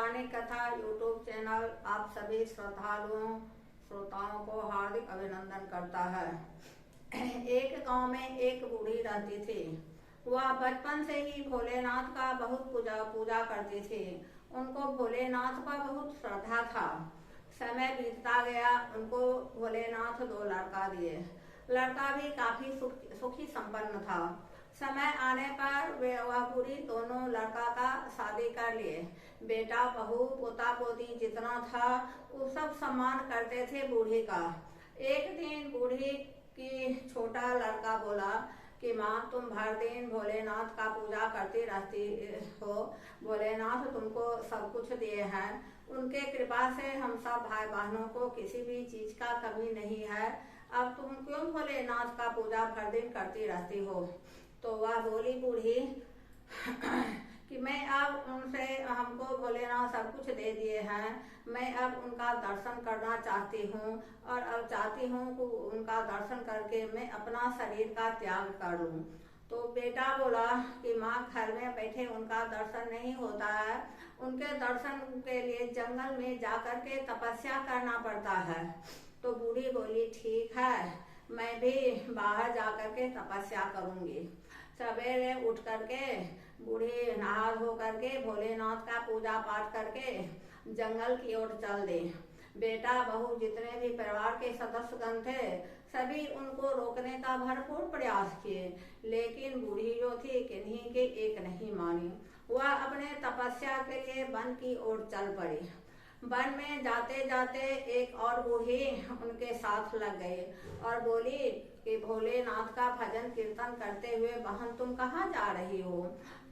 पौराणिक कथा YouTube channel आप सभी श्रोताओं को हार्दिक अभिनंदन करता है। एक गांव में एक बूढ़ी रहती थी। वह बचपन से ही भोलेनाथ का बहुत पूजा करती थी। उनको भोलेनाथ पर बहुत श्रद्धा था। समय बीतता गया, उनको भोलेनाथ 2 लड़का दिए। लड़का भी काफी सुखी संपन्न था। समय आने पर वह बूढ़ी दोनों लड़का का शादी कर लिए। बेटा बहू पोता पोती जितना था वो सब सम्मान करते थे बूढ़ी का। एक दिन बूढ़ी की छोटा लड़का बोला कि माँ, तुम भर दिन भोलेनाथ का पूजा करती रहती हो। भोलेनाथ तुमको सब कुछ दिए हैं। उनके कृपा से हम सब भाई बहनों को किसी भी चीज का कमी नहीं है। अब तुम क्यों भोलेनाथ का पूजा भर दिन करती रहती हो? तो वह बोली बूढ़ी कि मैं अब उनसे, हमको भोलेनाथ सब कुछ दे दिए हैं। मैं अब उनका दर्शन करना चाहती हूँ और अब चाहती हूँ कि उनका दर्शन करके मैं अपना शरीर का त्याग कर लूँ। तो बेटा बोला कि माँ, घर में बैठे उनका दर्शन नहीं होता है। उनके दर्शन के लिए जंगल में जाकर के तपस्या करना पड़ता है। तो बूढ़ी बोली ठीक है, मैं भी बाहर जाकर के तपस्या करूंगी। सवेरे उठ करके बूढ़ी नहा धो करके भोलेनाथ का पूजा पाठ करके जंगल की ओर चल दी। बेटा बहू जितने भी परिवार के सदस्यगण थे सभी उनको रोकने का भरपूर प्रयास किए, लेकिन बूढ़ी जो थी किन्हीं के एक नहीं मानी। वह अपने तपस्या के लिए वन की ओर चल पड़ी। वन में जाते जाते एक और बूढ़ी उनके साथ लग गई और बोली कि भोलेनाथ का भजन कीर्तन करते हुए बहन तुम कहाँ जा रही हो?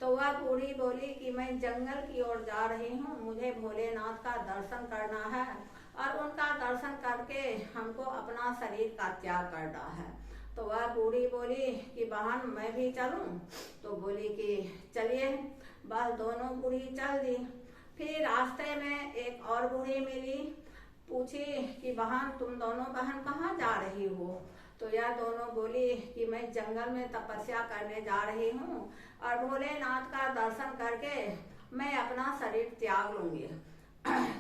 तो वह बूढ़ी बोली कि मैं जंगल की ओर जा रही हूँ, मुझे भोलेनाथ का दर्शन करना है और उनका दर्शन करके हमको अपना शरीर का त्याग करना है। तो वह बूढ़ी बोली कि बहन मैं भी चलूं? तो बोली कि चलिए। बस दोनों बूढ़ी चल दी। फिर रास्ते में एक और बूढ़ी मिली। पूछी कि बहन तुम दोनों बहन कहाँ जा रही हो? तो यह दोनों बोली कि मैं जंगल में तपस्या करने जा रही हूँ और भोलेनाथ का दर्शन करके मैं अपना शरीर त्याग लूंगी।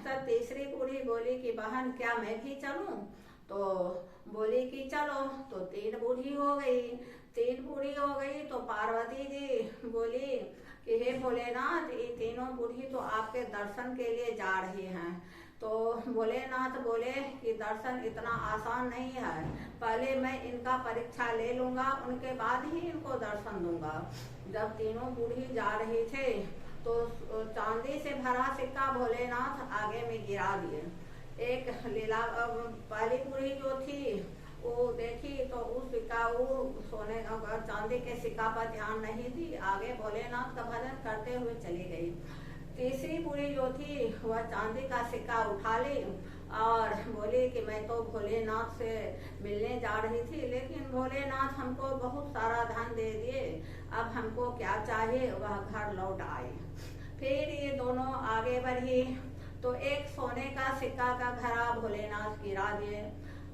तब तीसरी बूढ़ी बोली कि बहन क्या मैं भी चलूं? तो बोली कि चलो। तो 3 बूढ़ी हो गई। 3 बूढ़ी हो गई तो पार्वती जी बोली कि हे भोलेनाथ, ये तीनों बूढ़ी तो आपके दर्शन के लिए जा रही हैं। तो भोलेनाथ बोले कि दर्शन इतना आसान नहीं है, पहले मैं इनका परीक्षा ले लूंगा, उनके बाद ही इनको दर्शन दूंगा। जब तीनों बूढ़ी जा रही थे तो चांदी से भरा सिक्का भोलेनाथ आगे में गिरा दिए। एक लीला पहली बूढ़ी जो थी वो देखी तो उस सिक्का वो सोने चांदी के सिक्का पर ध्यान नहीं दी, आगे भोलेनाथ का भजन करते हुए चली गई। तीसरी बूढ़ी जो थी वह चांदी का सिक्का उठा ली और बोली कि मैं तो भोलेनाथ से मिलने जा रही थी, लेकिन भोलेनाथ हमको बहुत सारा धन दे दिए, अब हमको क्या चाहिए? वह घर लौट आई। फिर ये दोनों आगे बढ़ी तो एक सोने का सिक्का का घड़ा भोलेनाथ गिरा दिए।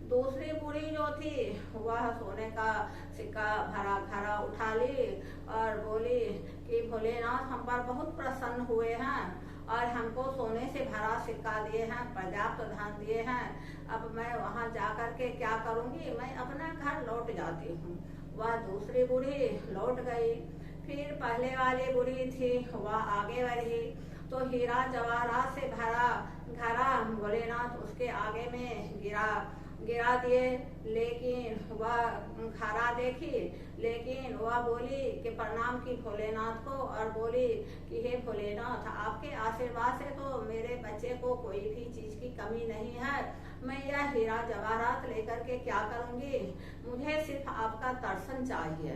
दूसरी बूढ़ी जो थी वह सोने का सिक्का भरा घड़ा उठा ली और बोली कि भोलेनाथ हम पर बहुत प्रसन्न हुए हैं और हमको सोने से भरा सिक्का दिए हैं, पर्याप्त धन दिए हैं, अब मैं वहां जाकर के क्या करूंगी? मैं अपना घर लौट जाती हूँ। वह दूसरी बूढ़ी लौट गई। फिर पहले वाली बूढ़ी थी वह आगे बढ़ी तो हीरा जवाहरात से भरा घड़ा भोलेनाथ उसके आगे में गिरा दिए, लेकिन वह घड़ा देखी, लेकिन वह बोली कि प्रणाम की भोलेनाथ को और बोली कि हे भोलेनाथ, आपके आशीर्वाद से तो मेरे बच्चे को कोई भी चीज की कमी नहीं है, मैं यह हीरा जवाहरात लेकर के क्या करूंगी? मुझे सिर्फ आपका दर्शन चाहिए।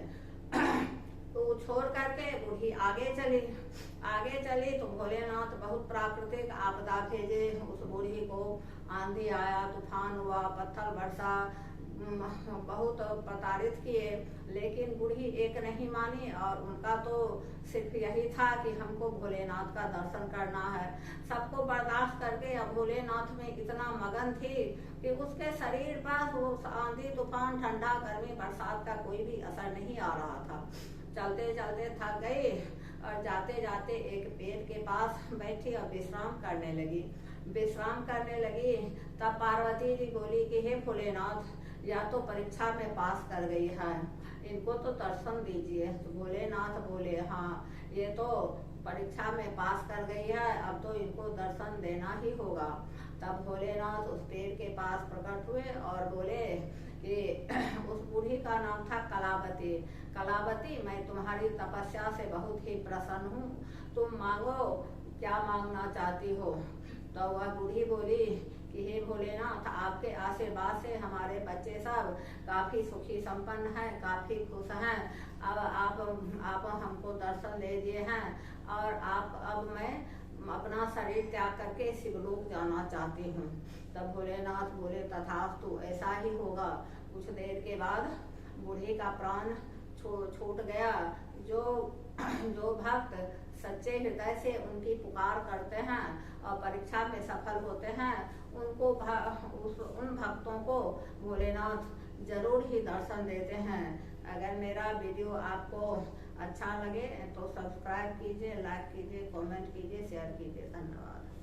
तो छोड़ करके बूढ़ी आगे चली तो भोलेनाथ बहुत प्राकृतिक आपदा भेजे उस बूढ़ी को। आंधी आया, तूफान हुआ, पत्थर बरसा, बहुत प्रताड़ित किए, लेकिन बूढ़ी एक नहीं मानी और उनका तो सिर्फ यही था कि हमको भोलेनाथ का दर्शन करना है। सबको बर्दाश्त करके अब भोलेनाथ में इतना मगन थी कि उसके शरीर पर वो आंधी तूफान ठंडा गर्मी बरसात का कोई भी असर नहीं आ रहा था। चलते चलते थक गई और जाते जाते एक पेड़ के पास बैठी और विश्राम करने लगी। तब पार्वती जी बोली कि हे भोलेनाथ, या तो परीक्षा में पास कर गई है, इनको तो दर्शन दीजिए। तो भोलेनाथ बोले हाँ, ये तो परीक्षा में पास कर गई है, अब तो इनको दर्शन देना ही होगा। तब भोलेनाथ उस पेड़ के पास प्रकट हुए और बोले कि उस बूढ़ी का नाम था कलावती। कलावती, मैं तुम्हारी तपस्या से बहुत ही प्रसन्न हूँ, तुम मांगो, क्या मांगना चाहती हो। तो वह बूढ़ी बोली कि हे भोलेनाथ, आपके आशीर्वाद से हमारे बच्चे सब काफी सुखी संपन्न हैं, काफी खुश हैं। अब आप हमको दर्शन दे दिए हैं और अब मैं अपना शरीर त्याग करके शिवलोक जाना चाहती हूँ। तब भोलेनाथ बोले तथास्तु, ऐसा ही होगा। कुछ देर के बाद बूढ़ी का प्राण छूट गया। जो भक्त सच्चे हृदय से उनकी पुकार करते हैं और परीक्षा में सफल होते हैं, उन भक्तों को भोलेनाथ जरूर ही दर्शन देते हैं। अगर मेरा वीडियो आपको अच्छा लगे तो सब्सक्राइब कीजिए, लाइक कीजिए, कमेंट कीजिए, शेयर कीजिए। धन्यवाद।